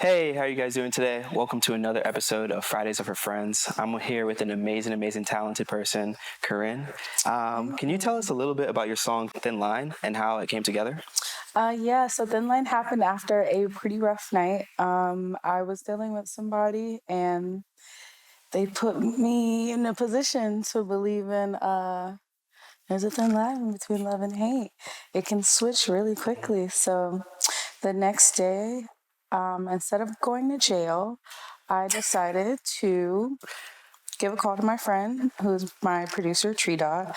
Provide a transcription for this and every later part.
Hey, how are you guys doing today? Welcome to another episode of Fridays Are For Frnds. I'm here with an amazing, talented person, Korin. Can you tell us a little bit about your song Thin Line and how it came together? So Thin Line happened after a pretty rough night. I was dealing with somebody and they put me in a position to believe in there's a thin line between love and hate. It can switch really quickly. So the next day, instead of going to jail, I decided to give a call to my friend, who's my producer, Tree Dog,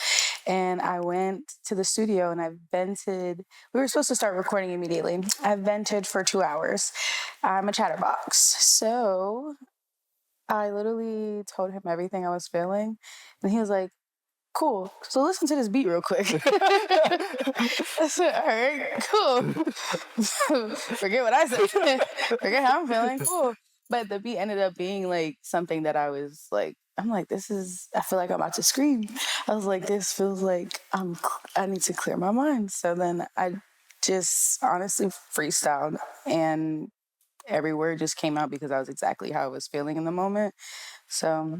and I went to the studio and I vented. We were supposed to start recording immediately. I vented for 2 hours. I'm a chatterbox. So I literally told him everything I was feeling, and he was like, cool. So listen to this beat real quick. I said, all right, cool. Forget what I said. Forget how I'm feeling. Cool. But the beat ended up being like something that I was like, I'm like, I feel like I'm about to scream. I was like, this feels like I need to clear my mind. So then I just honestly freestyled, and every word just came out because I was exactly how I was feeling in the moment. So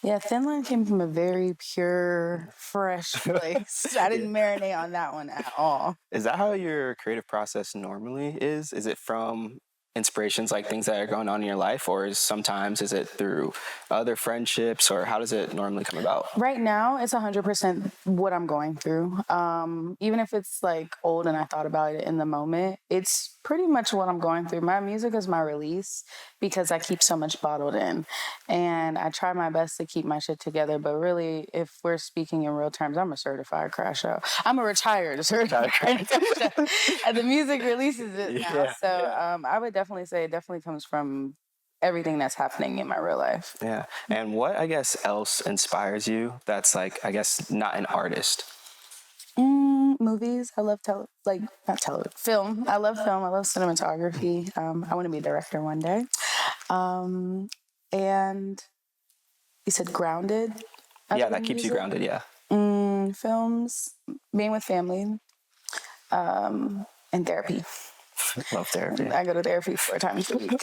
yeah, Thin Line came from a very pure, fresh place. I didn't marinate on that one at all. Is that how your creative process normally is? Is it from inspirations like things that are going on in your life, or is it through other friendships, or how does it normally come about? Right now, it's 100% what I'm going through. Even if it's like old and I thought about it in the moment, it's pretty much what I'm going through. My music is my release because I keep so much bottled in, and I try my best to keep my shit together. But really, if we're speaking in real terms, I'm a certified crash out. I'm a retired certified crash out. And the music releases it now. I would definitely say it definitely comes from everything that's happening in my real life. Yeah. And what, I guess, else inspires you that's like, I guess, not an artist? Movies. I love film. I love film. I love cinematography. I want to be a director one day. And you said grounded? Yeah, that keeps you grounded, yeah. Films, being with family, and therapy. Love therapy. I go to therapy 4 times a week.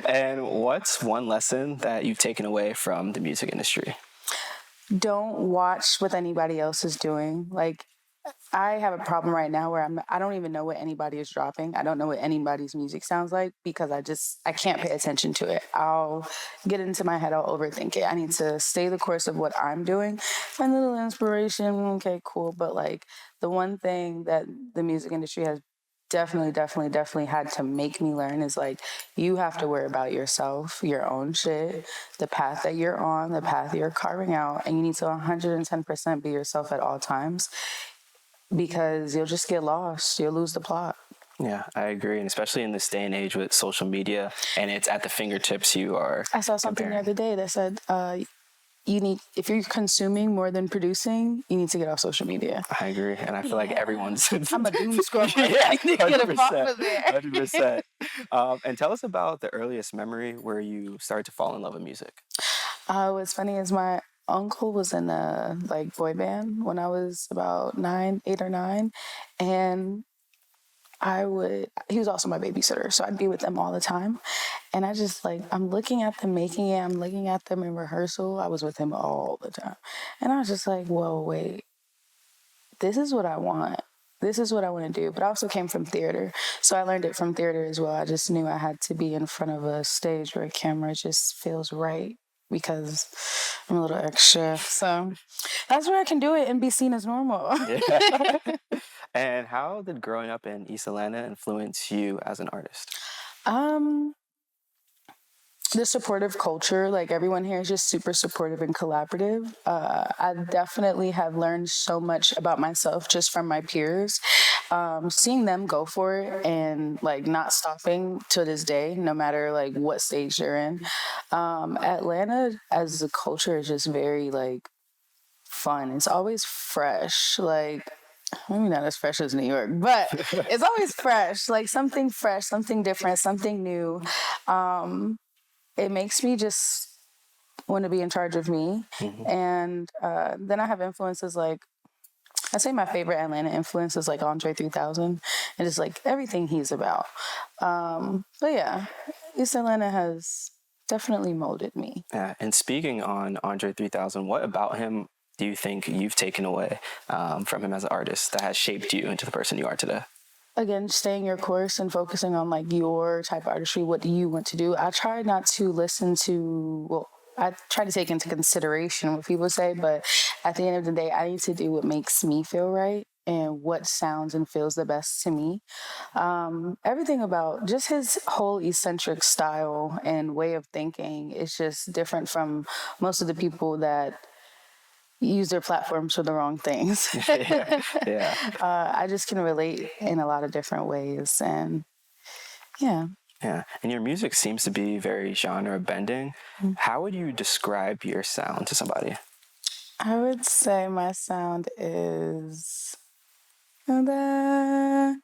And what's one lesson that you've taken away from the music industry? Don't watch what anybody else is doing. Like, I have a problem right now where I don't even know what anybody is dropping. I don't know what anybody's music sounds like because I can't pay attention to it. I'll get into my head, I'll overthink it. I need to stay the course of what I'm doing. Find a little inspiration, okay, cool. But like the one thing that the music industry has definitely had to make me learn is like, you have to worry about yourself, your own shit, the path that you're on, the path you're carving out, and you need to 110% be yourself at all times, because you'll just get lost. You'll lose the plot. Yeah, I agree. And especially in this day and age with social media and it's at the fingertips, I saw something the other day that said, if you're consuming more than producing, you need to get off social media. I agree. And I feel like everyone's... I'm a doom scrubber. Yeah, 100%. And tell us about the earliest memory where you started to fall in love with music. What's funny is my uncle was in a boy band when I was about 8 or 9, and he was also my babysitter, so I'd be with them all the time. And I just I'm looking at them making it, I'm looking at them in rehearsal. I was with him all the time. And I was just like, whoa, wait, this is what I want. This is what I want to do. But I also came from theater, so I learned it from theater as well. I just knew I had to be in front of a stage where a camera just feels right, because I'm a little extra. So that's where I can do it and be seen as normal. Yeah. And how did growing up in East Atlanta influence you as an artist? The supportive culture, everyone here is just super supportive and collaborative. I definitely have learned so much about myself just from my peers. Seeing them go for it and not stopping to this day, no matter what stage they're in. Atlanta as a culture is just very fun. It's always fresh. Maybe not as fresh as New York, but it's always fresh. Something different, something new. It makes me just want to be in charge of me. Mm-hmm. And then I have influences like I say my favorite Atlanta influence is like Andre 3000 and just like everything he's about. But yeah, East Atlanta has definitely molded me. Yeah. And speaking on Andre 3000, what about him do you think you've taken away from him as an artist that has shaped you into the person you are today? Again, staying your course and focusing on like your type of artistry. What do you want to do? I try not to listen to, well, I try to take into consideration what people say, but at the end of the day, I need to do what makes me feel right and what sounds and feels the best to me. Everything about just his whole eccentric style and way of thinking is just different from most of the people that use their platforms for the wrong things. Yeah. I just can relate in a lot of different ways, and yeah. Yeah, and your music seems to be very genre bending. How would you describe your sound to somebody? I would say my sound is... Someone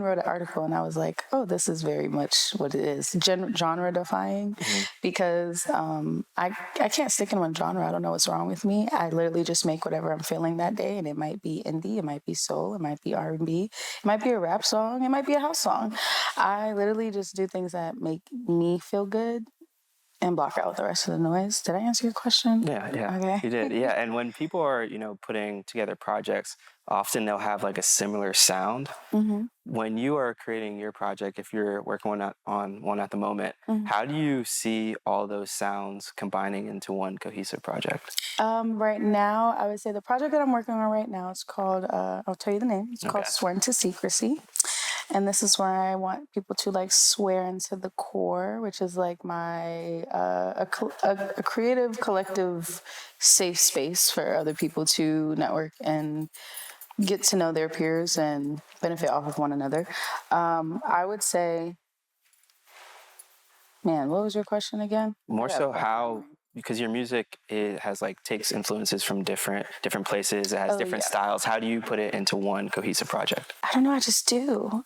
wrote an article and I was like, oh, this is very much what it is, genre defying, because I can't stick in one genre. I don't know what's wrong with me. I literally just make whatever I'm feeling that day, and it might be indie, it might be soul, it might be R&B, it might be a rap song, it might be a house song. I literally just do things that make me feel good and block out the rest of the noise. Did I answer your question? Yeah. Okay. You did. Yeah, and when people are, putting together projects, often they'll have like a similar sound. When you are creating your project, if you're working on one at the moment, how do you see all those sounds combining into one cohesive project? Right now, I would say the project that I'm working on right now, it's called, I'll tell you the name, it's called Sworn to Secrecy. And this is where I want people to like swear into the core, which is like my a creative collective safe space for other people to network and get to know their peers and benefit off of one another. I would say, man, what was your question again? More so how, because your music has like takes influences from different places, it has different styles. How do you put it into one cohesive project? I don't know. I just do.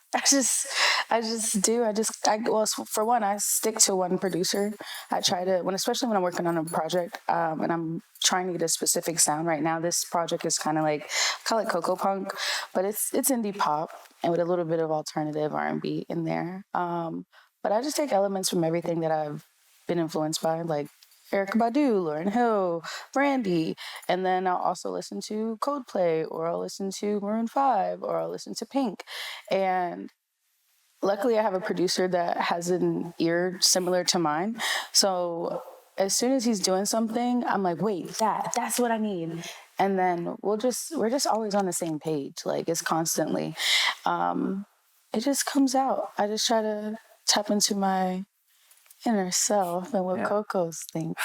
Well, for one, I stick to one producer. I try to, especially when I'm working on a project, and I'm trying to get a specific sound. Right now, this project is kind of like, call it Coco Punk, but it's indie pop and with a little bit of alternative R&B in there. But I just take elements from everything that I've been influenced by, like Erykah Badu, Lauryn Hill, Brandy, and then I'll also listen to Coldplay, or I'll listen to Maroon 5, or I'll listen to Pink. And luckily I have a producer that has an ear similar to mine. So as soon as he's doing something, I'm like, wait, that's what I need. And then we're just always on the same page. Like, it's constantly, it just comes out. I just try to tap into my inner self and what Coco's thinking.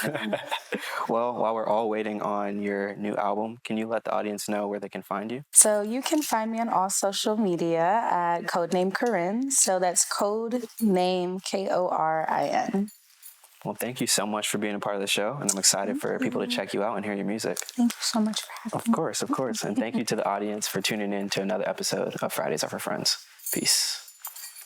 Well, while we're all waiting on your new album, can you let the audience know where they can find you? So you can find me on all social media at codename Korin. So that's codename Korin. Well, thank you so much for being a part of the show, and I'm excited for people to check you out and hear your music. Thank you so much for having me. Of course. And thank you to the audience for tuning in to another episode of Fridays Are For Frnds. Peace.